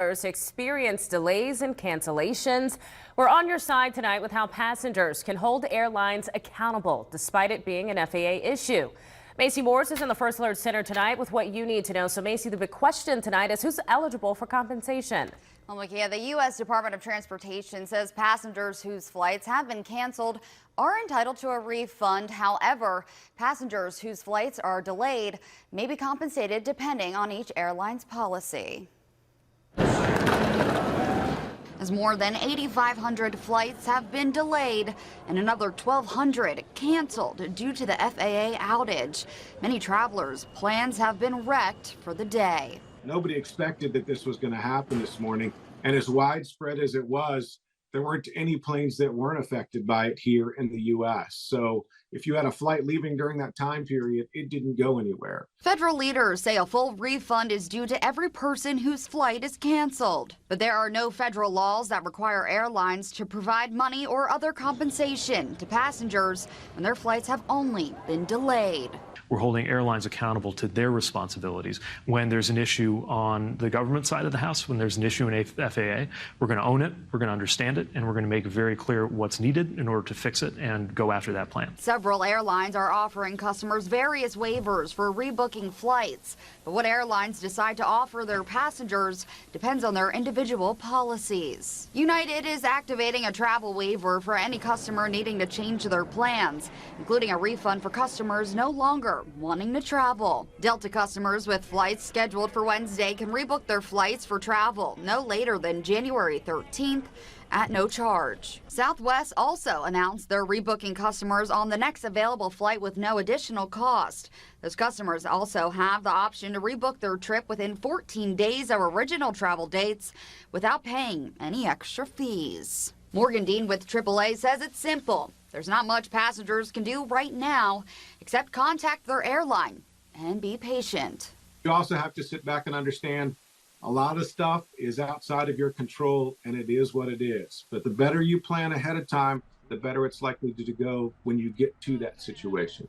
Experience delays and cancellations. We're on your side tonight with how passengers can hold airlines accountable despite it being an FAA issue. Macy Morse is in the First Alert Center tonight with what you need to know. So Macy, the big question tonight is who's eligible for compensation? Well, Makia, the U.S. Department of Transportation says passengers whose flights have been canceled are entitled to a refund. However, passengers whose flights are delayed may be compensated depending on each airline's policy. As more than 8,500 flights have been delayed and another 1,200 canceled due to the FAA outage. Many travelers' plans have been wrecked for the day. Nobody expected that this was going to happen this morning, and as widespread as it was, there weren't any planes that weren't affected by it here in the U.S. So if you had a flight leaving during that time period, it didn't go anywhere. Federal leaders say a full refund is due to every person whose flight is canceled. But there are no federal laws that require airlines to provide money or other compensation to passengers when their flights have only been delayed. We're holding airlines accountable to their responsibilities. When there's an issue on the government side of the house, when there's an issue in FAA, we're going to own it, we're going to understand it, and we're going to make very clear what's needed in order to fix it and go after that plan. Several airlines are offering customers various waivers for rebooking flights. But what airlines decide to offer their passengers depends on their individual policies. United is activating a travel waiver for any customer needing to change their plans, including a refund for customers no longer wanting to travel. Delta customers with flights scheduled for Wednesday can rebook their flights for travel no later than January 13th at no charge. Southwest also announced they're rebooking customers on the next available flight with no additional cost. Those customers also have the option to rebook their trip within 14 days of original travel dates without paying any extra fees. Morgan Dean with AAA says it's simple. There's not much passengers can do right now except contact their airline and be patient. You also have to sit back and understand a lot of stuff is outside of your control, and it is what it is. But the better you plan ahead of time, the better it's likely to go when you get to that situation.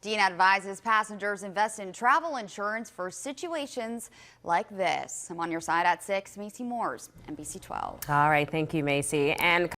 Dean advises passengers invest in travel insurance for situations like this. I'm on your side at 6. Macy Moores, NBC 12. All right, thank you, Macy. And